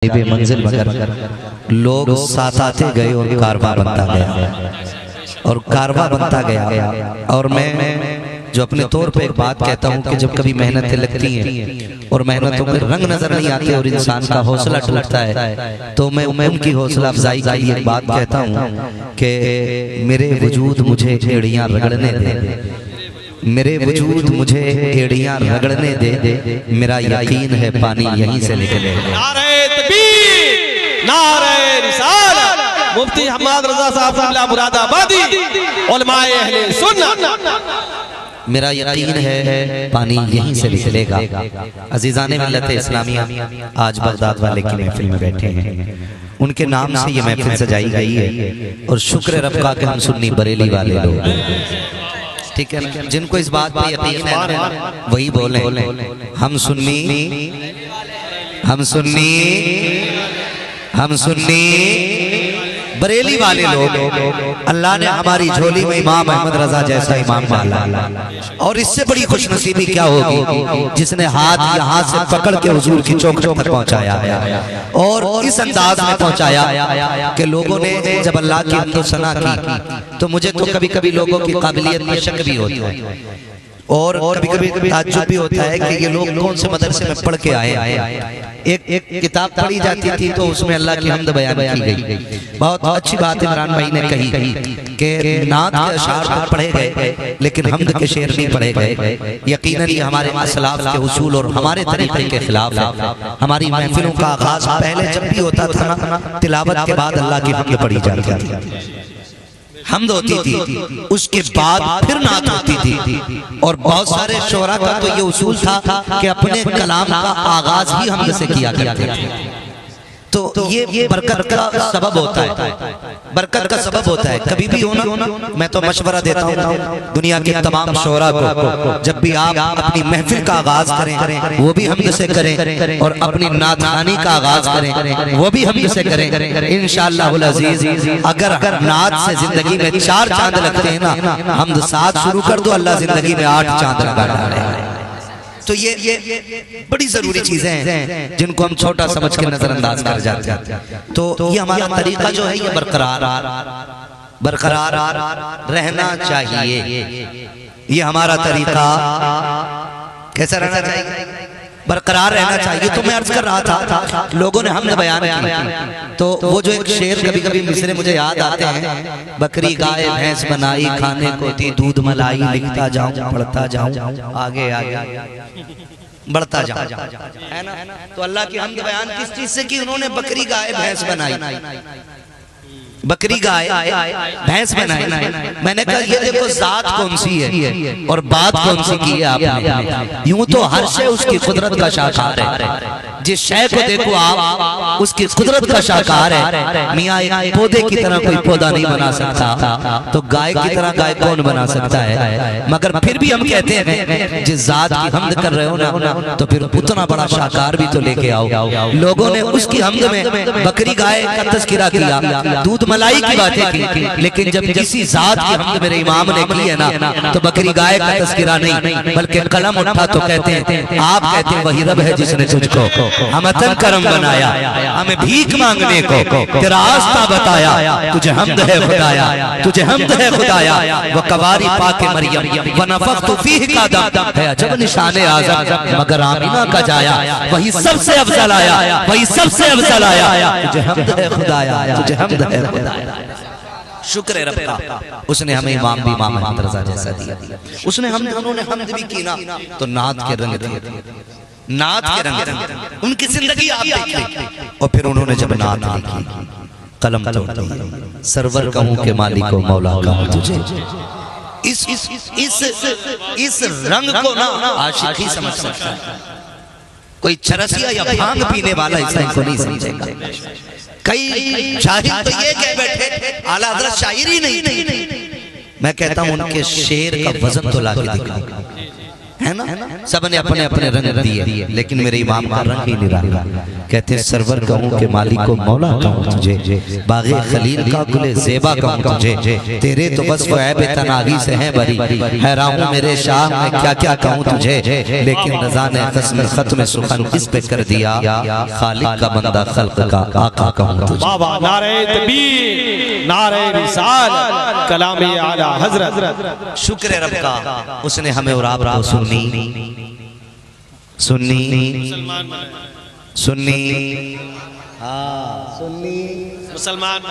منزل مگر لوگ ساتھ آتے گئے اور کارواں بنتا گیا اور کارواں بنتا گیا اور میں جو اپنے طور پہ ایک بات کہتا ہوں کہ جب کبھی محنتیں لگتی ہیں اور محنتوں کے رنگ نظر نہیں آتے اور انسان کا حوصلہ ٹوٹتا ہے تو میں ان کی حوصلہ افزائی کے لیے ایک بات کہتا ہوں کہ میرے وجود مجھے ایڑیاں رگڑنے دے، میرے وجود مجھے ایڑیاں رگڑنے دے، میرا یقین ہے پانی یہیں سے نکلے گا۔ نعرہ تکبیر، نعرہ رسالت، مفتی حماد رضا صاحب اللہ مراد آبادی، علماء اہل سنت، میرا یقین ہے پانی یہیں سے نکلے گا۔ عزیزان ملت اسلامیہ آج بغداد والے کی محفل میں بیٹھے ہیں، ان کے نام سے یہ محفل سجائی گئی ہے اور شکر رب کا کہ ہم سنی بریلی والے لوگ ہیں، ٹھیک ہے نا؟ جن کو اس بات پہ یقین ہے وہی بولیں ہم سنی، ہم سنی، ہم سنی بریلی والے لوگ۔ اللہ نے ہماری جھولی میں امام احمد رضا جیسا امام ڈالا، اور اس سے بڑی خوش نصیبی کیا ہوگی جس نے ہاتھ یہاں سے پکڑ کے حضور کی چوکھٹ تک پہنچایا ہے اور اس انداز میں پہنچایا کہ لوگوں نے جب اللہ کی حمد و ثنا کی تو مجھے تو کبھی کبھی لوگوں کی قابلیت میں شک بھی ہوتا ہے اور کبھی کبھی تعجب بھی ہوتا ہے کہ یہ لوگ کون سے مدرسے میں پڑھ کے آئے۔ ایک کتاب پڑھی جاتی تھی تو اس میں اللہ کی حمد بیان کی گئی، بہت اچھی بات عمران بھائی نے کہی کہ نعت کے اشعار تو پڑھے گئے لیکن حمد کے شعر نہیں پڑھے گئے۔ یقیناً یہ ہمارے اسلاف کے اصول اور ہمارے طریقے کے خلاف ہے۔ ہماری محفلوں کا آغاز پہلے جب بھی ہوتا تھا نا تلاوت کے بعد اللہ کی حمد پڑھی جاتی تھی، حمد ہوتی تھی، اس کے بعد پھر نعت ہوتی تھی، اور بہت سارے شعراء کا تو یہ اصول تھا کہ اپنے کلام کا آغاز ہی حمد سے کیا کرتے تھے۔ تو یہ برکت کا سبب ہوتا ہے، برکت کا سبب ہوتا ہے۔ کبھی بھی ہونا میں تو مشورہ دیتا ہوں دنیا کے تمام شعراء کو، جب بھی آپ اپنی محفل کا آغاز کریں وہ بھی حمد سے کریں اور اپنی نعت خوانی کا آغاز کریں وہ بھی حمد سے کریں۔ انشاءاللہ العزیز اگر نعت سے زندگی میں 4 چاند لگتے ہیں نا، حمد 7 شروع کر دو، اللہ زندگی میں 8 چاند لگا ڈالے۔ تو یہ بڑی ضروری چیزیں ہیں جن کو ہم چھوٹا سمجھ کے نظر انداز کر جاتے ہیں۔ تو یہ ہمارا طریقہ جو ہے یہ برقرار رہنا چاہیے۔ یہ ہمارا طریقہ کیسا رہنا چاہیے؟ برقرار رہنا چاہیے۔ تو میں عرض کر رہا تھا لوگوں نے حمد بیان کی تو وہ جو ایک شعر کبھی کبھی مصرے مجھے یاد آتے ہیں، بکری گائے بھینس بنائی کھانے کو دی دودھ ملائی، لکھتا جاؤں پڑھتا جاؤں آگے آگے بڑھتا جاؤں۔ تو اللہ کی حمد بیان کس چیز سے کی؟ انہوں نے بکری گائے بھینس بنائی، بکری گائے بھینس بنائی۔ میں نے کہا یہ دیکھو ذات کون سی ہے اور بات کون سی کی ہے آپ نے؟ یوں تو ہر شے اس کی قدرت کا شاہکار ہے، جس شے کو دیکھو آپ اس کی قدرت کا شاہکار ہے۔ میاں ایک پودے کی طرح کوئی پودا نہیں بنا سکتا تو گائے کی طرح گائے کون بنا سکتا ہے؟ مگر پھر بھی ہم کہتے ہیں جس ذات کی حمد کر رہے ہو نا تو پھر اتنا بڑا شاہکار بھی تو لے کے آؤ۔ لوگوں نے اس کی حمد میں بکری گائے کا تذکرہ کیا، دودھ ملائی کی باتیں کی، لیکن جب کسی ذات کی حمد میرے امام نے کی ہے نا تو بکری گائے کا تذکرہ نہیں بلکہ قلم اٹھا تو کہتے ہیں آپ کہتے ہیں وہی رب ہے جس نے تجھ کو ہمتن کرم بنایا، ہمیں بھیک مانگنے کو تیرا آستہ بتایا، تجھے حمد ہے خدایا، تجھے حمد ہے خدایا۔ وہ قواری پاک مریم ونفخت فیہ کا دم ہے عجب نشان اعظم، مگر آمینہ کا جایا وہی سب سے افضل آیا، وہی سب سے افضل آیا، تجھے حمد ہے خدایا، تجھے حمد ہے خدایا۔ شکر رب کا اس نے ہمیں امام بھی امام احمد رضا جیسا دیا، اس نے انہوں نے حمد بھی کی نا تو نعت کے رنگ تھے، نعت کے رنگ تھے، ان کی زندگی آپ دیکھیں۔ اور پھر انہوں نے جب نعت لکھی قلم توڑ دی، سرور کہوں کہ مالک و مولا کہوں تجھے۔ اس رنگ کو نا عاشق ہی سمجھ سکتا ہے، کوئی چرسیا یا بھانگ پینے والا اس رنگ کو نہیں سمجھے گا۔ کئی شاہد تو یہ کہہ بیٹھے اعلیٰ حضرت شاعری نہیں تھی، میں کہتا ہوں ان کے شعر کا وزن تو لا کے دکھاؤ، ہے نا سب نے اپنے اپنے رنگ دیے لیکن میرے امام کا رنگ ہی نہیں رہا کہتے ہیں سرور کہوں کہ مالک و مولا کہوں تجھے باغ خلیل کا گل زیبا کہوں تجھے تیرے تو بس وہ عیب تناہی سے ہیں بری حیران ہوں میرے شاہ میں کیا کیا کہوں تجھے لیکن رضا نے قسم ختم سخن اس پہ کر دیا خالق کا بندہ خلق کا آقا کہوں تجھے بابا نعرہ تکبیر نعرہ رسالت کلام اعلیٰ حضرت شکر رب کا اس نے ہمیں اور آپ کو سنی مسلمان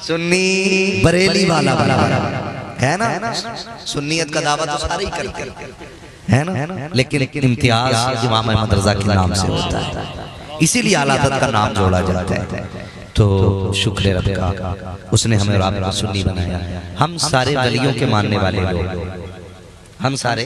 سنی بریلی والا ہے نا سنیت کا دعویٰ تو سارے ہی کرتے ہے نا لیکن امتیاز امام احمد رضا کے نام سے ہوتا ہے اسی لیے اعلیٰ حضرت کا نام جوڑا جاتا ہے تو شکر رب کا اس نے ہمیں اور آپ کو سنی بنایا ہم سارے ولیوں کے ماننے والے لوگ ہم سارے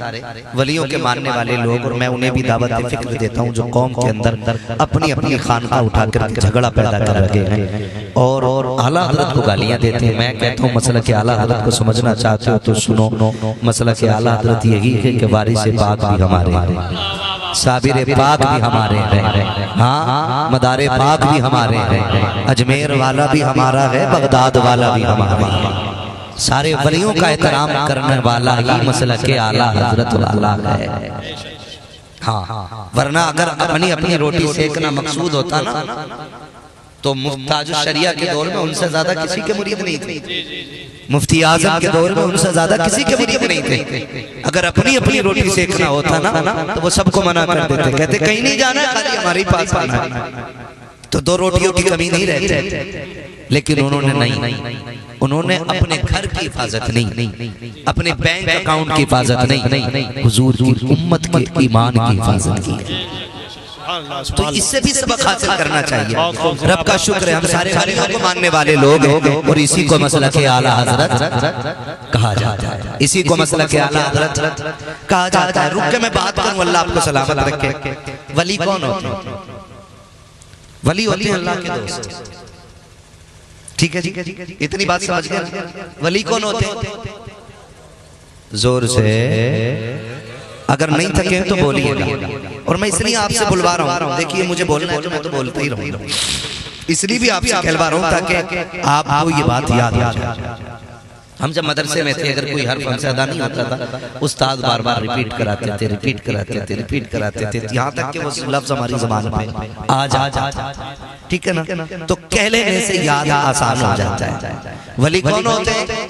ولیوں کے ماننے والے لوگ اور میں انہیں بھی دعوت فکر دیتا ہوں جو قوم کے اندر اپنی اپنی خانقاہ اٹھا کر جھگڑا پیدا کر رکھے ہیں اور اعلیٰ حضرت کو گالیاں دیتے ہیں میں کہتا ہوں مسئلہ کہ اعلیٰ حضرت کو سمجھنا چاہتے ہو تو سنو مسئلہ کہ اعلیٰ حضرت یہی ہے کہ وارث پاک بھی ہمارے ہیں صابر پاک بھی ہمارے ہیں ہاں مدار پاک بھی ہمارے ہیں اجمیر والا بھی ہمارا ہے بغداد والا بھی ہمارا ہے سارے ولیوں کا احترام کرنے والا ہی مسئلہ کہ اعلیٰ حضرت والا ہے ہاں ورنہ اگر اپنی اپنی روٹی سیکنا مقصود ہوتا نا تو مفتاج الشریعہ کے دور میں ان سے زیادہ کسی کے مرید نہیں تھے مفتی اعظم کے دور میں ان سے زیادہ کسی کے مرید نہیں تھے اگر اپنی اپنی روٹی سیکنا ہوتا نا تو وہ سب کو منع کر دیتے کہتے کہیں نہیں جانا ہے خالی ہمارے پاس آنا ہے تو دو روٹیوں کی کمی نہیں رہتی لیکن انہوں نے نہیں انہوں نے اپنے گھر کی حفاظت نہیں اپنے بینک اکاؤنٹ کی حفاظت نہیں حضور کی امت کے ایمان کی حفاظت کی تو اس سے بھی سبق حاصل کرنا چاہیے رب کا شکر ہے ہم سارے ولیوں کو ماننے والے لوگ ہیں اور اسی کو مسئلہ کہ اعلیٰ حضرت کہا جاتا ہے اسی کو مسئلہ کہ اعلیٰ حضرت کہا جاتا ہے رک کے میں بات کروں اللہ آپ کو سلامت رکھے ولی کون ہوتے ہیں ولی ہوتے ہیں اللہ کے دوست ٹھیک ہے جی اتنی بات سمجھ گئے ولی کون ہوتے ہیں زور سے اگر نہیں تھکے تو بولیے گا اور میں اس لیے آپ سے بلوا رہا ہوں دیکھیے مجھے بولنا ہے تو میں تو بولتا ہی رہوں اس لیے بھی آپ سے کہلوا رہا ہوں تاکہ آپ کو یہ بات یاد آ جائے ہم جب مدرسے میں تھے اگر کوئی حرف ہم سے ادا نہیں ہوتا تھا استاد بار بار ریپیٹ کراتے تھے یہاں تک کہ وہ لفظ ہماری زبان پہ آ جاتا ٹھیک ہے نا تو کہہ لینے سے یاد آسان ہو جاتا ہے ولی کون ہوتے ہیں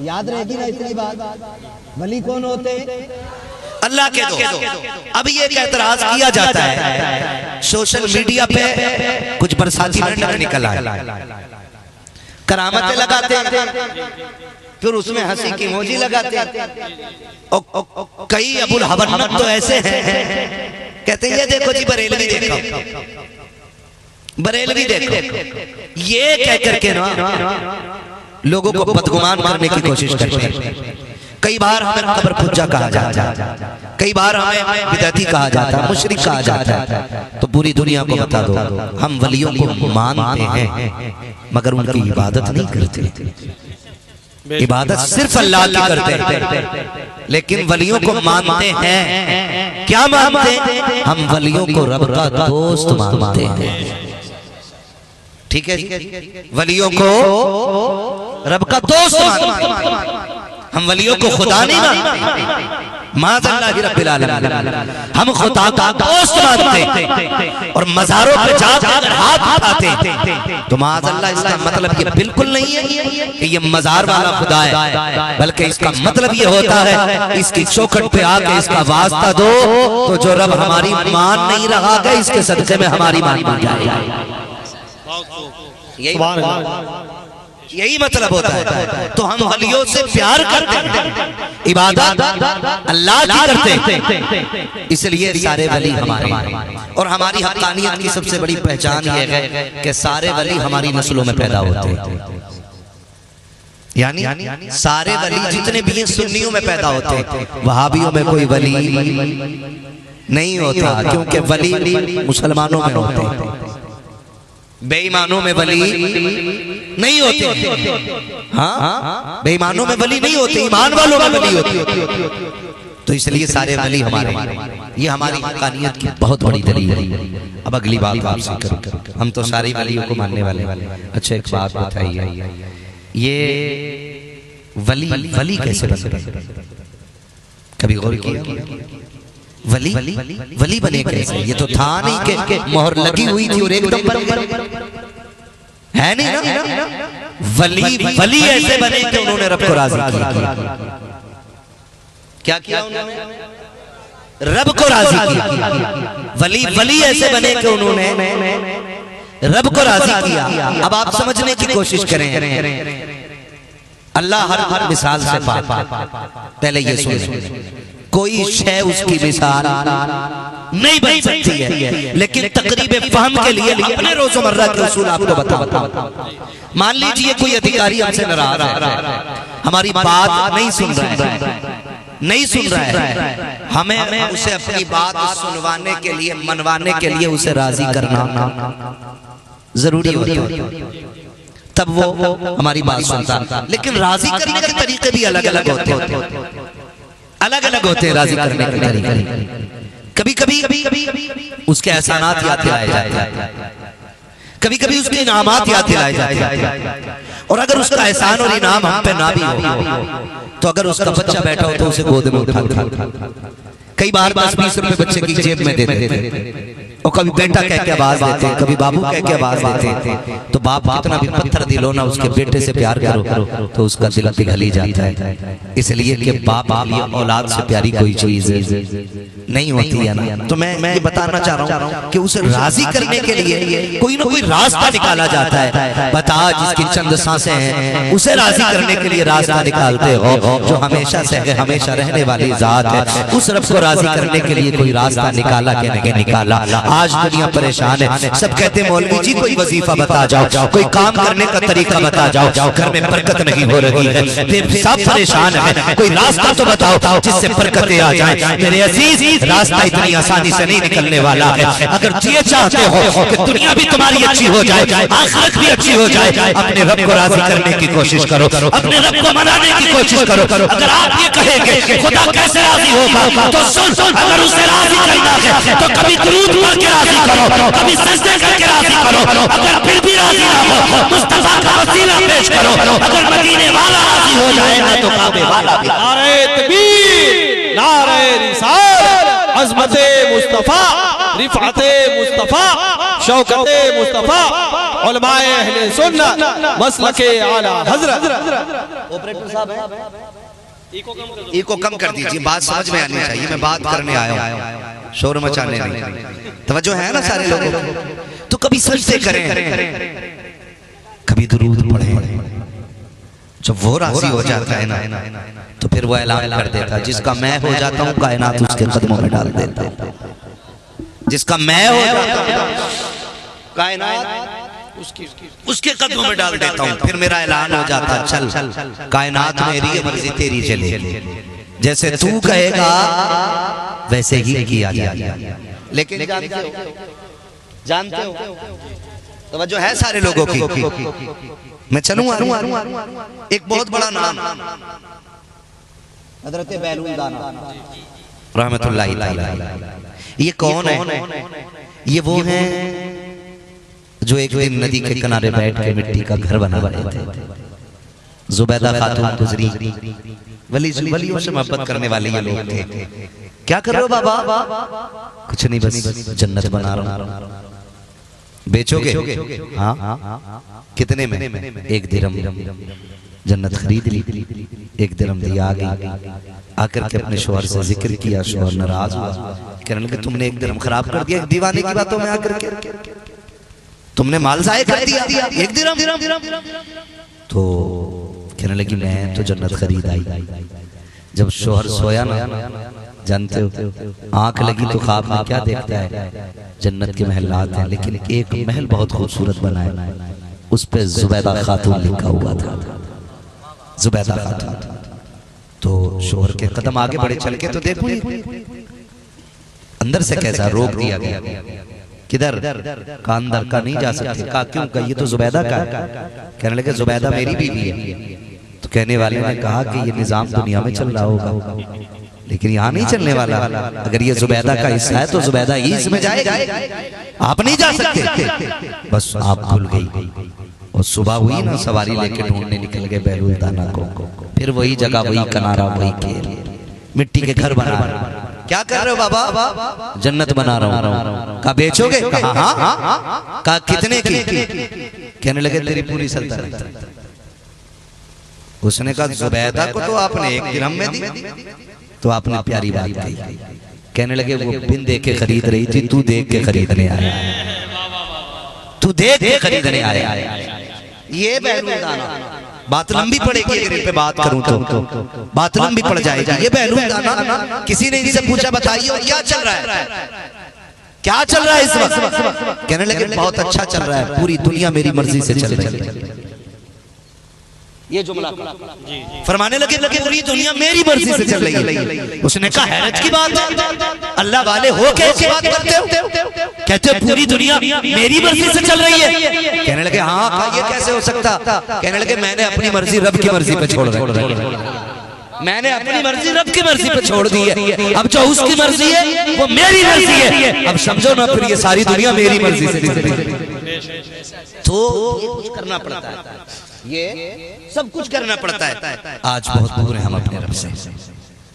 یاد رہے گی نا اتنی بات ولی کون ہوتے ہیں اللہ کے دوست اب یہ ایک اعتراض کیا جاتا ہے سوشل میڈیا پہ کچھ برساتی منڈل نکل آئے کرامتیں لگاتے ہیں پھر اس میں ہنسی کی موجی لگاتے ہیں کئی ابو الحبنب تو ایسے ہیں کہتے ہیں یہ دیکھو جی بریلوی دیکھو بریلوی دیکھو یہ کہہ کر کے لوگوں کو بدگمان کرنے کی کوشش کرتے ہیں کئی بار ہمیں قبر پجا کہا جاتا ہے کئی بار ہمیں بدعتی کہا جاتا ہے مشرک کہا جاتا ہے تو پوری دنیا کو بتا دو ہم ولیوں کو مانتے ہیں مگر ان کی عبادت نہیں کرتے عبادت صرف اللہ کی کرتے ہیں لیکن ولیوں کو مانتے ہیں کیا مانتے ہیں ہم ولیوں کو رب کا دوست مانتے ہیں ٹھیک ہے ولیوں کو رب کا دوست مانتے ہیں ہم ولیوں کو خدا نہیں مانتے معاذ اللہ رب العالمین ہم خدا کا دوست مانتے ہیں اور مزاروں پہ جا کر ہاتھ اٹھاتے ہیں تو معاذ اللہ اس کا مطلب یہ بالکل نہیں ہے کہ یہ مزار والا خدا ہے بلکہ اس کا مطلب یہ ہوتا ہے اس کی چوکھٹ پہ آ کے اس کا واسطہ دو تو جو رب ہماری مان نہیں رہا گا اس کے صدقے میں ہماری مان بن جائے گا یہی مطلب ہوتا ہے تو ہم ولیوں سے پیار کرتے ہیں عبادت اللہ کی کرتے ہیں اس لیے سارے ولی ہمارے اور ہماری حقانیت کی سب سے بڑی پہچان یہ ہے کہ سارے ولی ہماری نسلوں میں پیدا ہوتے ہیں یعنی سارے ولی جتنے بھی ہیں سنیوں میں پیدا ہوتے ہیں وہابیوں میں کوئی ولی نہیں ہوتا کیونکہ ولی مسلمانوں میں ہوتے ہیں بے ایمانوں میں ولی نہیں ہوتے ہاں بے ایمانوں میں ولی نہیں ہوتے ایمان والوں میں ولی ہوتے تو اس لیے سارے ولی ہمارے یہ ہماری حقانیت کی بہت بڑی دلیل ہے۔ اب اگلی بات آپ سے کروں، ہم تو ساری ولیوں کو ماننے والے۔ اچھا ایک بات بتائیے، یہ ولی کیسے بنتے ہیں؟ کبھی غور کیا؟ ولی بنے کیسے؟ یہ تو تھا نہیں کہ مہر لگی ہوئی تھی اور ایک دم بن گئے، ہے نہیں نا؟ ولی ایسے بنے کہ انہوں نے رب کو راضی کیا کیا انہوں نے؟ رب کو راضی کیا۔ ولی ایسے بنے کہ انہوں نے رب کو راضی کیا۔ اب آپ سمجھنے کی کوشش کریں، اللہ ہر مثال سے پاک۔ پہلے یہ سنیں، کوئی شے اس کی مثال نہیں بن سکتی ہے، لیکن تقریب فہم کے لیے اپنے روزمرہ کے اصول آپ کو بتاتا ہوں۔ مان لیجئے کوئی ادھیکاری ہم سے ناراض ہے، ہماری بات نہیں سن رہا ہے، ہمیں اسے اپنی بات سنوانے کے لیے، منوانے کے لیے اسے راضی کرنا ضروری ہوتا ہے، تب وہ ہماری بات سنتا۔ لیکن راضی کرنے کے طریقے بھی الگ الگ ہوتے ہیں، راضی کرنے کے طریقے۔ کبھی کبھی اس کے احسانات یاد دلائے جاتے ہیں، کبھی کبھی اس کے انعامات یاد دلائے جاتے ہیں، اور اگر اس کا احسان اور انعام ہم پہ نہ بھی ہو تو اگر اس کا بچہ بیٹھا ہو تو اسے گود میں اٹھا۔ کئی بار 10-20 روپے بچے کی جیب میں دیتے تھے، اور کبھی بیٹا کہہ کے آواز دیتے، کبھی بابو کہہ کے آواز دیتے، تو باپ کتنا بھی پتھر دلو نہ اس کے بیٹے سے پیار کرو تو اس کا دل پگھل ہی جاتا ہے، اس لیے کہ باپ لیے اولاد سے پیاری کوئی چیز نہیں ہوتی ہے نا۔ تو میں یہ بتانا چاہ رہا ہوں کہ اسے راضی کرنے کے لیے کوئی نہ کوئی راستہ نکالا جاتا ہے۔ بتا جس کی چند سانسیں ہیں اسے راضی کرنے کے لیے راستہ نکالتے ہو، جو ہمیشہ سے ہمیشہ رہنے والی ذات ہے، اس رب کو راضی کرنے کے لیے کوئی راستہ نکالا کہ نہیں نکالا۔ آج دنیا پریشان ہے، سب کہتے ہیں مولوی جی کوئی وظیفہ بتا جاؤ، کوئی کام کرنے کا طریقہ بتا جاؤ، گھر میں برکت نہیں ہو رہی ہے، سب پریشان ہیں، کوئی راستہ تو بتاؤ جس سے برکتیں آ جائیں۔ میرے عزیز، راستہ اتنی آسانی سے نہیں نکلنے والا ہے۔ اگر یہ چاہتے ہو کہ دنیا بھی تمہاری اچھی ہو جائے، آخرت بھی اچھی ہو جائے، اپنے رب کو راضی کرنے کی کوشش کرو، اپنے رب کو منانے کی کوشش کرو۔ اگر آپ یہ کہیں گے کہ خدا کیسے راضی ہوگا تو سن، اگر اسے راضی کرنا ہے تو کبھی درود پڑھ کے راضی کرو، کبھی سجدے کر کے راضی کرو، اگر پھر بھی راضی نہ ہو مصطفیٰ کا وسیلہ پیش کرو، اگر مدینے والا راضی ہو جائے گا تو کعبے والا بھی۔ نعرہ تکبیر، نعرہ رسالت، عظمت مصطفیٰ، رفعت مصطفیٰ، شوکت مصطفیٰ، علماء اہل سنت، مسلک اعلی حضرت۔ آپریٹر صاحب ہیں، ایکو کم کر دیجئے، بات سمجھ میں آنی چاہیے، میں بات کرنے آیا ہوں، شور مچانے نہیں۔ توجہ ہے نا سارے لوگوں کو؟ تو کبھی سجدے کریں، کبھی درود پڑھیں۔ جب وہ راضی ہو جاتا ہے نا تو پھر وہ اعلان کر دیتا، جس کا میں ہو جاتا ہوں کائنات اس کے قدموں میں ڈال دیتا ہے۔ جس کا میں ہو جاتا ہوں کائنات اس کے قدموں میں ڈال دیتا ہوں، پھر میرا اعلان ہو جاتا، چل کائنات میری مرضی تیری چلے، جیسے تو کہے گا ویسے ہی کیا جائے۔ لیکن جانتے ہو توجہ ہے سارے لوگوں کی؟ میں چلوں ایک بہت بڑا نام حضرت بیلون دانا رحمت اللہ تعالی۔ یہ کون ہے؟ یہ وہ ہیں جو ایک دن ندی کے کنارے بیٹھ کے مٹی کا گھر بنا رہے تھے۔ زبیدہ خاتون گزری، ولیوں سے محبت کرنے والے یہ لوگ تھے۔ کیا کر رہے ہو بابا؟ کچھ نہیں، بس جنت بنا رہا ہوں۔ بیچو گے؟ ہاں۔ کتنے میں؟ 1 درہم۔ جنت خرید لی، 1 درہم دیا آگئی، آ کر کے اپنے شوہر سے ذکر کیا، شوہر ناراض ہوا، کہنے لگے تم نے 1 درہم خراب کر دیا، دیوانے کی باتوں میں آ کر کے تم نے مال ضائع کر دیا، 1 درہم۔ تو کہنے لگی میں تو جنت خرید آئی۔ جب شوہر سویا نا، جانتے ہو آنکھ لگی تو خواب میں کیا دیکھتا ہے؟ جنت کے محلات ہیں، لیکن ایک محل بہت خوبصورت بنا ہے، اس پہ زبیدہ خاتون لکھا ہوا تھا، زبیدہ خاتون۔ تو شوہر کے قدم آگے بڑھے، چل کے تو دیکھو اندر سے کیسا روک دیا گیا۔ کدھر؟ کہا اندر کا نہیں جا سکتے۔ کہا کیوں؟ کہ یہ تو زبیدہ کا ہے۔ کہنے لگے زبیدہ میری بیوی ہے۔ تو کہنے والے نے کہا کہ یہ نظام دنیا میں چل رہا ہوگا، لیکن یہاں نہیں چلنے والا. اگر یہ زبیدہ کا حصہ ہے تو زبیدہ ہی اس میں جائے گا. آپ نہیں جا سکتے. بس آپ بھول گئی. اور صبح ہوئی نا, سواری لے کے ڈھونڈنے نکل گئے بیلول دانا کو. پھر وہی جگہ, وہی کنارہ, وہی کھیل, مٹی کے گھر بنا رہے ہیں. کیا کر رہے ہو بابا؟ جنت بنا رہا ہوں. کہا بیچو گے؟ کہا ہاں. کہا کتنے کی؟ کہنے لگے تیری پوری سلطنت. اس نے کہا زبیدہ کو تو آپ نے 1 درہم میں دی. تو آپ نے پیاری بات کہی. کہنے لگے وہ بن دے کے خرید رہی تھی, تو دیکھ کے خریدنے آیا. تو دیکھ کے خریدنے آیا. یہ بیلول دانا. بات لمبی پڑے گی اگر ان پہ بات کروں تو, بات لمبی پڑ جائے گی. یہ بیلول دانا کسی نے ان سے پوچھا بتائیے کیا چل رہا ہے, کیا چل رہا ہے اس وقت؟ کہنے لگے بہت اچھا چل رہا ہے, پوری دنیا میری مرضی سے چل رہی ہے. یہ جملہ فرمانے لگے پوری دنیا میری مرضی سے چل رہی ہے. اس نے کہا حیرت کی بات ہے, اللہ والے ہو کے ایسی بات کرتے ہو؟ کہتے ہو پوری دنیا میری مرضی سے چل رہی ہے. کہنے لگے ہاں. کہا یہ کیسے ہو سکتا؟ کہنے لگے میں نے اپنی مرضی رب کی مرضی پہ چھوڑ دی. میں نے اپنی مرضی رب کی مرضی پہ چھوڑ دی ہے. اب جو اس کی مرضی ہے وہ میری مرضی ہے. اب سمجھو نا, پھر یہ ساری دنیا میری مرضی سے چل رہی ہے. تو یہ کچھ کرنا پڑتا ہے, یہ سب کچھ کرنا پڑتا ہے. آج بہت دور ہیں ہم اپنے رب سے,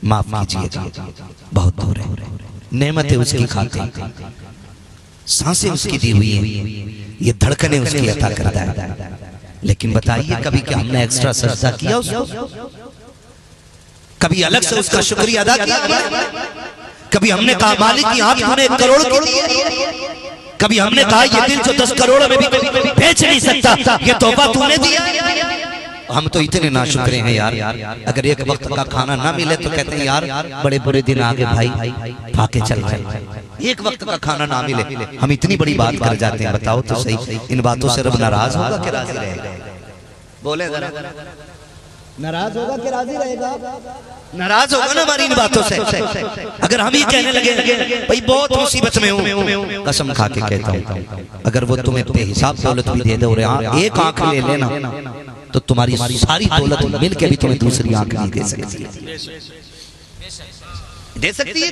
معاف کیجئے, بہت دور ہیں. نعمتیں اس کی کھاتے ہیں, سانسیں اس کی دی ہوئی ہیں, یہ دھڑکنیں اس کی عطا کرتا ہے. لیکن بتائیے کبھی کہ ہم نے ایکسٹرا سجدہ کیا اس کو؟ کبھی الگ سے اس کا شکریہ ادا کیا؟ کبھی ہم نے کہا مالک کی آنکھ نے 1 کروڑ کی دی؟ کبھی ہم نے کہا یہ دل جو 10 کروڑ میں بھی بیچ نہیں سکتا, یہ تحفہ تو نے دیا؟ ہم تو اتنے ناشکرے ہیں یار. اگر ایک وقت کا کھانا نہ ملے تو کہتے ہیں یار بڑے برے دن آگے بھائی, پھاکے چل رہے ہیں. ایک وقت کا کھانا نہ ملے, ہم اتنی بڑی بات کر جاتے ہیں. بتاؤ تو صحیح, ان باتوں سے رب ناراض ہوگا کہ راضی رہے گا؟ بولے ذرا. ناراض ہوگا کہ راضی رہے گا؟ ناراض ہوگا نا ہماری ان باتوں سے. اگر ہم ہی کہنے لگے بھئی بہت مصیبت میں ہوں, قسم کھا کے کہتا ہوں اگر وہ تمہیں بے حساب دولت بھی دے دے اور ایک آنکھ لے لینا تو تمہاری ساری دولت مل کے بھی تمہیں دوسری آنکھ نہیں دے سکتی ہے. دے سکتی ہے.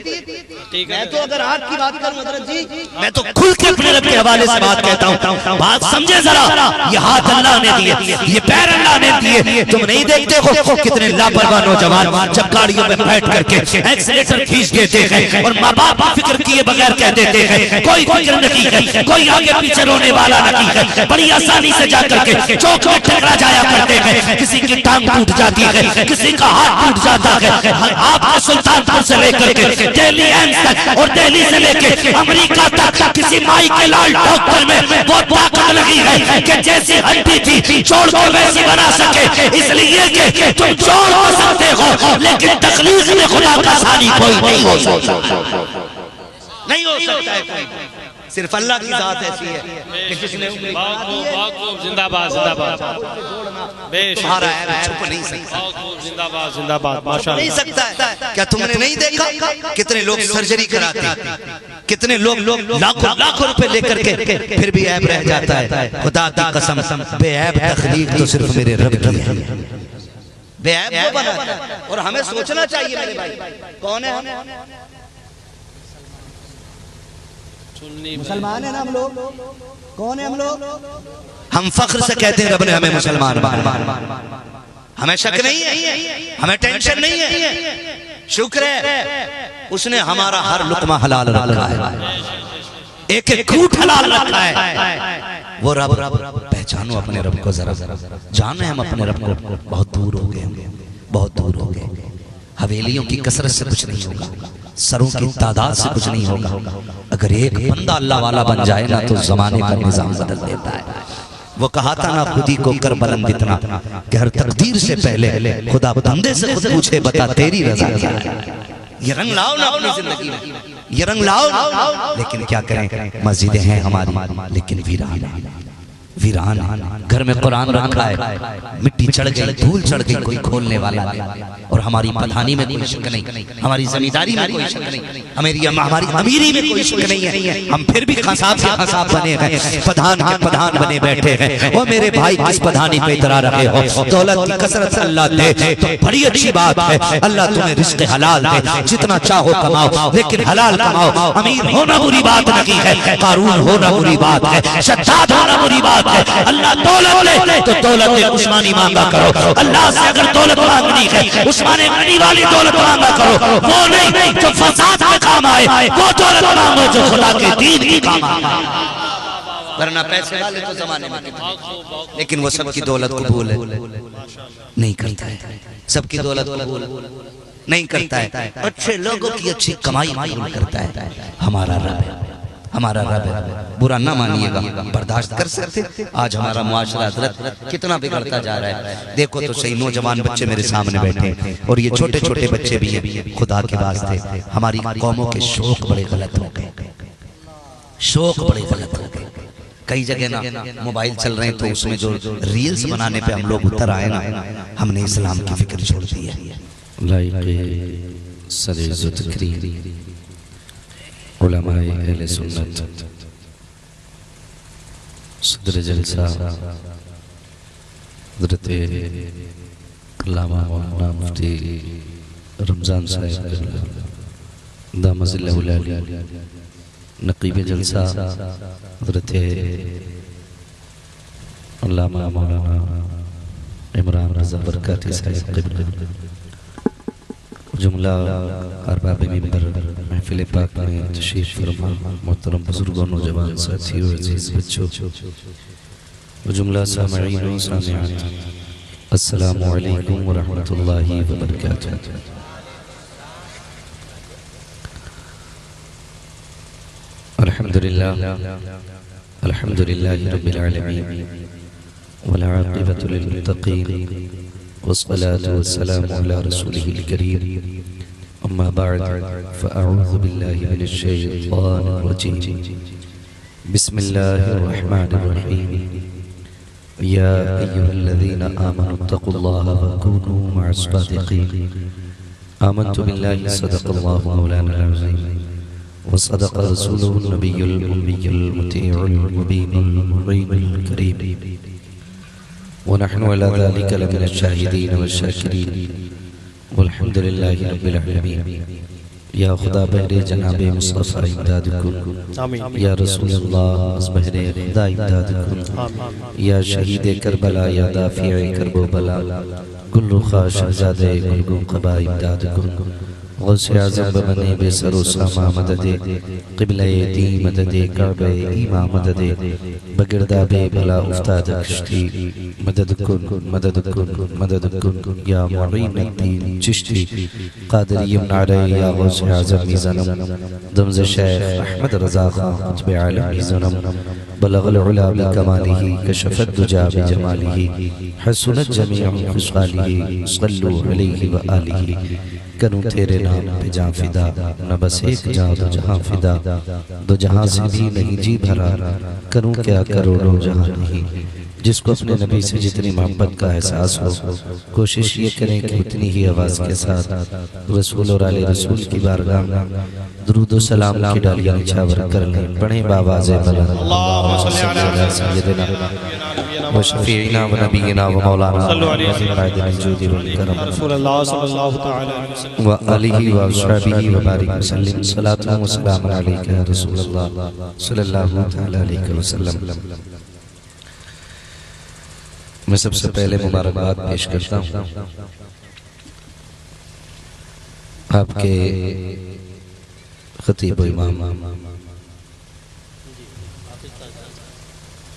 میں تو اگر آنکھ کی بات کروں حضرت جی, میں تو کھل کے اپنے رب کے حوالے سے بات کہتا ہوں. بات سمجھے ذرا, یہ ہاتھ اللہ نے دیے, یہ پیر اللہ نے دیے. تم نہیں دیکھتے ہو کتنے لاپرواہ نوجوان جب گاڑیوں میں بیٹھ کر کے ایکسیلیٹر کھینچ دیتے ہیں اور ماں باپ فکر کیے بغیر کہہ دیتے ہیں, کوئی فکر نہیں ہے, کوئی آگے پیچھے رونے والا نہیں ہے. بڑی آسانی سے جا کر کے چوک میں ٹکرا جایا کرتے ہیں. کسی کی ٹانگ ٹوٹ جاتی ہے, کسی کا ہاتھ ٹوٹ جاتا ہے. آپ کے سلطان پور سے لے کر کے دہلی ایمز تک اور دہلی سے لے کے امریکہ تک کسی مائی کے لال ڈاکٹر میں وہ طاقت نہیں ہے کہ جیسی ہڈی تھی چھوڑ کو ویسی بنا سکے. اس لیے کہ تم چھوڑ ہو سکتے ہو لیکن تخلیق میں خدا کا ثانی کوئی نہیں ہو سکتا. نہیں ہو سکتا ہے کوئی, صرف اللہ کی ذات ایسی ہے کہ جس نے زندہ باد زندہ باد تمہارا ہے چھپ نہیں سکتا. زندہ باد زندہ باد ماشاءاللہ. نہیں سکتا ہے. کیا تم نے نہیں دیکھا کتنے لوگ سرجری کراتے ہیں, کتنے لوگ لاکھوں روپے لے کر کے پھر بھی عیب رہ جاتا ہے. خدا کی قسم بے عیب تخلیق تو صرف میرے رب کی ہے. بے عیب وہ بناتا ہے. اور ہمیں سوچنا چاہیے میرے بھائی, کون ہے ہم؟ مسلمان ہیں نا ہم لوگ. کون ہیں ہم لوگ؟ ہم فخر سے کہتے ہیں رب نے ہمیں مسلمان بنایا. ہمیں شک نہیں ہے, ہمیں ٹینشن نہیں ہے. شکر ہے اس نے ہمارا ہر لقمہ حلال رکھا ہے, ایک ایک گھونٹ حلال رکھا ہے. وہ رب پہچانو اپنے رب کو ذرا. جانے ہم اپنے رب کو بہت دور ہو گئے, بہت دور ہو گئے. حویلیوں کی کثرت سے کچھ نہیں ہوگا, سروں کی تعداد سے کچھ نہیں ہوگا. اگر ایک بندہ اللہ والا بن جائے نا تو زمانے کا نظام بدل دیتا ہے. وہ کہا تھا نا خودی کو کر بلند اتنا کہ ہر تقدیر سے پہلے خدا بندے سے خود پوچھے بتا تیری رضا کیا ہے. یہ رنگ لاؤ نا اپنی زندگی میں, یہ رنگ لاؤ. لیکن کیا کریں, مسجدیں ہیں ہماری لیکن ویران ویران ہے، گھر میں قرآن رکھا ہے، مٹی چڑھ گئی، دھول چڑھ گئی، کوئی کھولنے والا نہیں۔ اور ہماری پدھانی میں کوئی شک نہیں، ہماری زمینداری میں کوئی شک نہیں، ہماری امیری میں کوئی شک نہیں ہے، ہم پھر بھی خصاب سے خصاب بنے ہیں، پدھان کے پدھان بنے بیٹھے ہیں۔ وہ میرے بھائی کس پدھانی پہ اترا رہے ہو؟ دولت کی کثرت سے اللہ دے تو بڑی اچھی بات ہے، اللہ تمہیں رزق حلال دے، جتنا چاہو کماؤ لیکن حلال کماؤ۔ امیر ہونا بری بات نہیں ہے، قارون ہونا بری بات ہے، شداد ہونا بری بات ہے۔ اللہ دولت لے تو دولت عثمانی مانگا کرو، اللہ سے اگر دولت مانگنی ہے عثمان غنی والی دولت مانگا کرو، وہ نہیں جو فساد میں کام آئے، وہ دولت مانگو جو خدا کے دین کی کام آئے۔ ورنہ پیسے والے تو زمانے میں کتنے، لیکن وہ سب کی دولت قبول نہیں کرتا ہے، سب کی دولت قبول نہیں کرتا ہے، اچھے لوگوں کی اچھی کمائی قبول کرتا ہے۔ ہمارا رب ہے، ہمارا رب ہے، برا نہ مانیے گا، برداشت کر سکتے۔ آج ہمارا معاشرہ حضرت کتنا بگڑتا جا رہا ہے، دیکھو تو صحیح، نوجوان بچے میرے سامنے بیٹھے ہیں اور یہ چھوٹے چھوٹے بچے بھی ہیں۔ خدا کے واسطے ہماری قوموں کے شوق بڑے غلط ہو گئے، شوق بڑے غلط ہو گئے۔ کئی جگہ نا موبائل چل رہے ہیں تو اس میں جو ریلز بنانے پہ ہم لوگ اتر آئے نا، ہم نے اسلام کی فکر چھوڑ دی ہے۔ لائق سر عزت تقریر علماء اہل سنت، صدر جلسہ حضرت علامہ مولانا مفتی رمضان صاحب دامت اللہ العالی، نقیب جلسہ حضرت علامہ مولانا عمران رضا برکاتی صاحب قبلہ، جملہ ارباب ممبر محفل پاک میں تشریف فرما محترم بزرگوں، نوجوان ساتھیوں، عزیز بچوں، جملہ سامعین و سامعات، السلام علیکم ورحمۃ اللہ وبرکاتہ۔ الحمدللہ رب العالمین والعاقبۃ للمتقین والصلاة والسلام على رسوله الكريم، اما بعد فاعوذ باللہ من الشیطان الرجیم، بسم اللہ الرحمن الرحیم، یا ایہا الذین آمنوا اتقوا اللہ وکونوا مع الصادقین، آمنت باللہ صدق اللہ مولانا العظیم وصدق رسوله النبی الأمی المطیع المبین المعین الکریم، ونحن على ذلك لمن الشاہدین والشاکرین والحمد للہ رب العالمین۔ یا خدا بہر جناب مصطفیٰ امداد کن، یا رسول اللہ بہر خدا امداد کن، یا شہید کربلا یا دافع کرب و بلا، گل رخا شہزاد گلگو قبا امداد کن، غوث اعظم بمنے بے سر و ساما مدد، قبلہ دین مدد، کعبہ ایمان مدد، بگردہ بے بلا افتاد کشتی، مدد کن مدد کن مدد کن، یا معین الدین چشتی، قادری منعرے، یا غوث اعظم میزنم، دمز شیخ احمد رضا خان قطب عالم میزنم، بلغ العلا بکمالہ، کشف الدجا بجمالہ، حسنت جمیع خصالہ، صلو علیہ وآلہ، کروں تیرے نام پہ جان فدا، نہ بس ایک جان دو جہاں فدا، دو جہاں سے بھی نہیں جی بھرا، کروں کیا کروڑوں جہاں نہیں۔ جس کو اپنے نبی سے جتنی محبت کا احساس ہو، کوشش یہ کریں کہ اتنی ہی آواز کے ساتھ رسول اور آل رسول کی بارگاہ میں درود و سلام کی ڈالیاں نچھاور کر لیں، پڑھیں بآواز بلند، اللہم صلی علی سیدنا و شفیعنا و نبینا و مولانا محمد الجود والکرم رسول اللہ صلی اللہ تعالی علیہ وسلم و آلہ و اصحابہ و بارک وسلم، صلاة و سلام علیکہ یا رسول اللہ صلی اللہ تعالی علیہ وسلم۔ میں سب سے پہلے مبارکباد پیش کرتا ہوں آپ کے خطیب و امام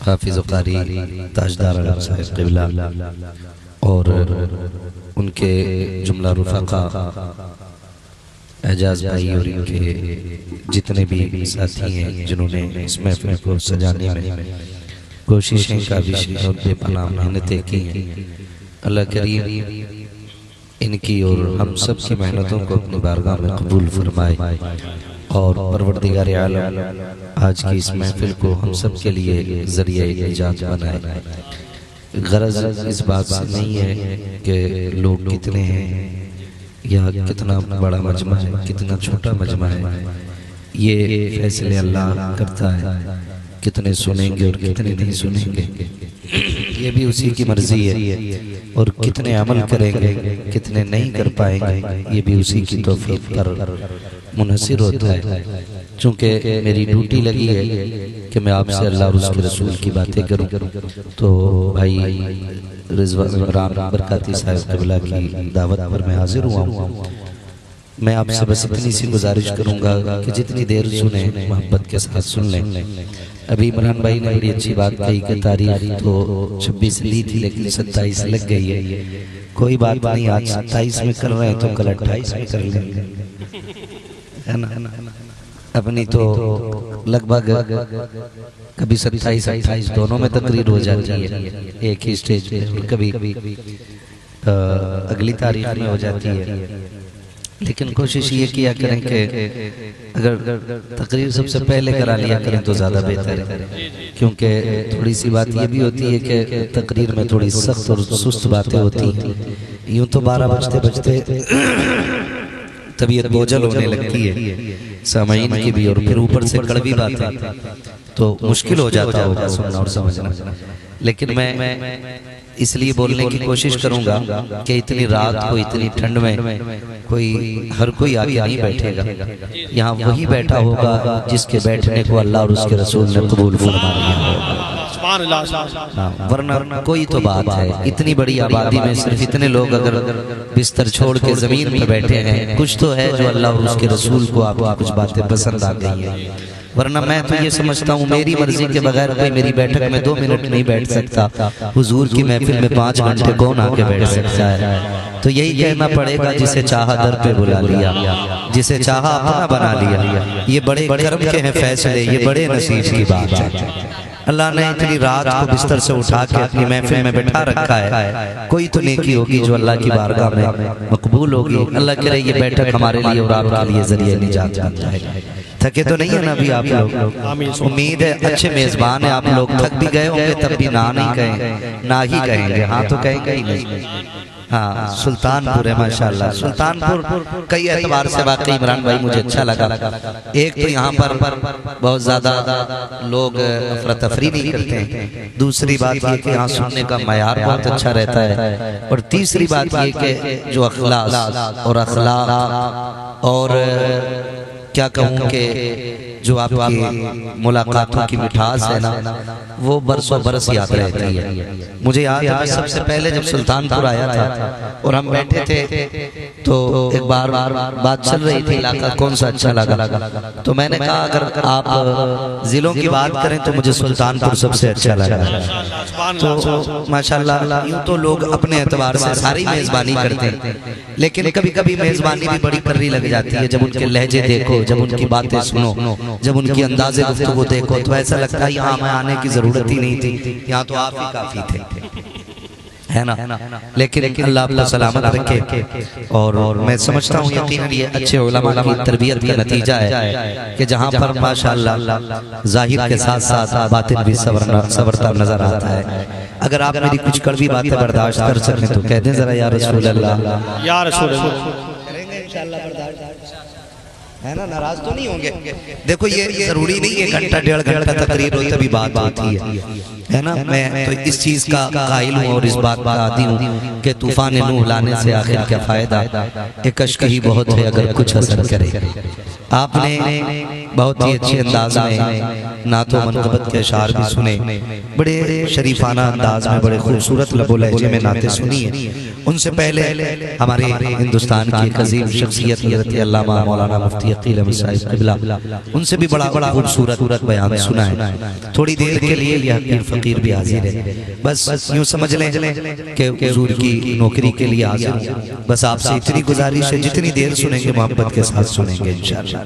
حافظ و قاری تاجدار علم صاحب قبلہ اور ان کے جملہ رفقا اعجاز بھائی اور ان کے جتنے بھی ساتھی ہیں جنہوں نے اس محفل کو سجانے میں کوششیں کاوشیں اور بے پناہ محنتیں کی ہیں، اللہ کریم ان کی اور ہم سب کی محنتوں کو اپنی بارگاہ میں قبول فرمائے اور پروردگار عالم آج کی اس محفل کو ہم سب کے لیے ذریعہ نجات بنائے۔ غرض اس بات سے نہیں ہے کہ لوگ کتنے ہیں یا کتنا بڑا مجمع ہے، کتنا چھوٹا مجمع ہے، یہ فیصلے اللہ کرتا ہے، کتنے سنیں گے اور کتنے نہیں سنیں گے یہ بھی اسی کی مرضی ہے، اور کتنے عمل کریں گے کتنے نہیں کر پائیں گے یہ بھی اسی کی توفیق پر منحصر ہوتا ہے۔ چونکہ میری ڈیوٹی لگی ہے کہ میں آپ سے اللہ اور اس کے رسول کی باتیں کروں، تو بھائی رضوان عمران برکاتی صاحب قبلہ کی دعوت پر میں حاضر ہوا ہوں۔ میں آپ سے بس اتنی سی گزارش کروں گا کہ جتنی دیر سنیں محبت کے ساتھ سن لیں۔ ابھی عمران بھائی نے بڑی اچھی بات کہی کہ تاریخ تو 26 لی تھی لیکن 27 لگ گئی ہے، کوئی بات نہیں، آج 27 میں کر رہے ہیں تو کل 28 میں کر لیں گے، ہے نا؟ اپنی تو لگ بھگ کبھی 27 28 دونوں میں تقریر ہو جاتی ہے ایک ہی سٹیج پہ، کبھی اگلی تاریخ میں ہو جاتی ہے، لیکن کوشش یہ کیا کریں کہ اگر تقریر سب سے پہلے کرا لیا کریں تو زیادہ بہتر ہے، کیونکہ تھوڑی سی بات یہ بھی ہوتی ہے کہ تقریر میں تھوڑی سخت اور سست باتیں ہوتی ہیں، یوں تو 12 بجتے بجتے طبیعت بوجھل ہونے لگتی ہے سامعین کی بھی، اور پھر اوپر سے کڑوی باتیں تو مشکل ہو جاتا ہوگا سننا اور سمجھنا، لیکن میں اس لیے بولنے کی کوشش کروں گا کہ اتنی رات کو اتنی ٹھنڈ میں ہر کوئی آگے نہیں بیٹھے گا، یہاں وہی بیٹھا ہوگا جس کے بیٹھنے کو اللہ اور اس کے رسول نے قبول فرما لیا ہوگا، ورنہ کوئی تو بات ہے، اتنی بڑی آبادی میں صرف اتنے لوگ اگر بستر چھوڑ کے زمین پہ بیٹھے ہیں، کچھ تو ہے جو اللہ اور اس کے رسول کو آپ کی کچھ باتیں پسند آ گئی ہیں، ورنہ میں تو یہ سمجھتا ہوں میری مرضی کے بغیر کوئی میری بیٹھک میں 2 منٹ نہیں بیٹھ سکتا، حضور کی محفل میں 5 گھنٹے کون آ کے بیٹھ سکتا ہے؟ تو یہی کہنا پڑے گا جسے چاہا در پہ بلا لیا، جسے چاہا اپنا بنا لیا، یہ بڑے کرم کے ہیں فیصلے، یہ بڑے نصیب کی بات ہے۔ اللہ نے اتنی رات کو بستر سے اٹھا کے اپنی محفل میں بٹھا رکھا ہے، کوئی تو نیکی ہوگی جو اللہ کی بارگاہ میں مقبول ہوگی، اللہ کرے یہ بیٹھک ہمارے لیے اور آپ کے لیے ذریعہ نجات بن جائے۔ تھکے تو نہیں ہے نا بھی آپ لوگ؟ امید ہے اچھے میزبان ہیں آپ لوگ، تھک بھی گئے ہوں گے تب بھی نہ نہیں کہیں، نہ ہی کہیں گے، ہاں تو کہیں گے ہی نہیں۔ ہاں سلطان پور ہے ماشاءاللہ، سلطان پور کئی اعتبار سے واقعی عمران بھائی مجھے اچھا لگا، ایک تو یہاں پر بہت زیادہ لوگ افراتفری نہیں کرتے ہیں، دوسری بات یہ کہ یہاں سننے کا معیار بہت اچھا رہتا ہے، اور تیسری بات یہ کہ جو اخلاص اور کیا کہوں کہ جو آپ کی ملاقاتوں کی مٹھاس ہے نا وہ برسوں برس یاد رہتی ہے۔ مجھے یاد ہے سب سے پہلے جب سلطان پور آیا تھا اور ہم بیٹھے تھے تو ایک بار بات چل رہی تھی علاقہ کون سا اچھا لگا، تو میں نے کہا اگر آپ ضلعوں کی بات کریں تو مجھے سلطان پور سب سے اچھا لگا۔ تو ماشاءاللہ یوں تو لوگ اپنے اعتبار سے ساری میزبانی کرتے ہیں، لیکن کبھی کبھی میزبانی بھی بڑی کرری لگ جاتی ہے، جب ان کے لہجے دیکھو، جب ان کی باتیں سنو، جب ان کی انداز گفتگو دیکھو تو ایسا لگتا ہے یہاں ہمیں آنے کی ضرورت ہی نہیں تھی، یہاں تو آپ ہی کافی تھے، ہے نا؟ لیکن اللہ آپ کو سلامت رکھے، اور میں سمجھتا ہوں یقیناً یہ اچھے علماء کی تربیت کا نتیجہ ہے کہ جہاں پر ماشاءاللہ ظاہر کے ساتھ ساتھ باطن بھی سورتا نظر آتا ہے۔ اگر آپ میری کچھ کڑوی باتیں برداشت کر سکیں تو کہہ دیں ذرا یا رسول اللہ، یا رسول اللہ، کریں گے انشاءاللہ برداشت، ہے نا؟ ناراض تو نہیں ہوں گے؟ دیکھو یہ ضروری نہیں ہے گھنٹہ 1.5 گھنٹہ تقریر ہوئی تبھی بات ہوتی ہے نا؟ میں تو اس چیز کا قائل ہوں اور اس بات کا عادی ہوں کہ طوفان نوح لانے سے آخر کیا فائدہ، ایک اشک ہی بہت ہے اگر کچھ اثر کرے۔ آپ نے بہت ہی اچھے انداز میں نعت و منقبت کے اشعار بھی سنے، بڑے شریفانہ انداز میں، بڑے خوبصورت لب و لہجے میں نعتیں سنی ہیں۔ ان سے پہلے ہمارے ہندوستان کی ایک عظیم شخصیت حضرت علامہ مولانا مفتی عقیل احمد صاحب قبلہ، ان سے بھی بڑا خوبصورت بیان سنا ہے۔ تھوڑی دیر کے لیے یہ حقیر فقیر بھی حاضر ہے، بس یوں سمجھ لیں کہ حضور کی نوکری کے لیے حاضر ہوں۔ بس آپ سے اتنی گزارش ہے جتنی دیر سنیں گے محبت کے ساتھ سنیں گے انشاءاللہ،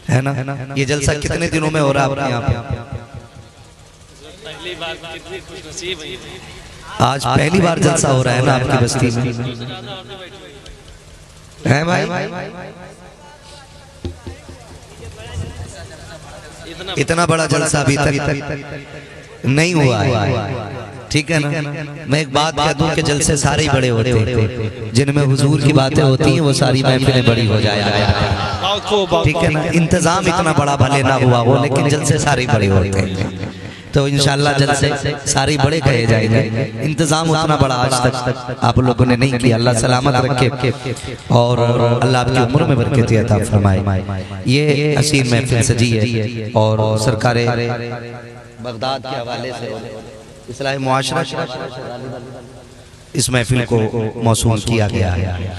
ہے نا؟ یہ جلسہ کتنے دنوں میں ہو رہا ہے آپ کے یہاں پہ؟ پہلی بار کتنی خوش نصیب ہے، آج پہلی بار جلسہ ہو رہا ہے نا آپ کی بستی میں، ہے بھائی؟ اتنا بڑا جلسہ ابھی تک نہیں ہوا ہے، ٹھیک ہے نا؟ میں ایک بات کہہ دوں کہ جلسے سارے ہی بڑے ہوتے ہیں، جن میں حضور کی باتیں ہوتی ہیں وہ ساری محفلیں بڑی ہو جایا بہت خوب بہت ٹھیک ہے نا؟ انتظام اتنا بڑا بھلے نہ ہوا ہو لیکن جلسے سارے ہی بڑے ہوتے ہیں، تو انشاءاللہ جلسے سارے بڑے کہے جائیں گے۔ انتظام اتنا بڑا آج تک آپ لوگوں نے نہیں کیا، اللہ سلامت رکھے اور اللہ آپ کی عمر میں برکت عطا فرمائے۔ یہ حسین محفل سجی ہے اور سرکار بغداد کے حوالے سے اصلاح معاشرہ اس محفل کو موسوم کیا گیا ہے۔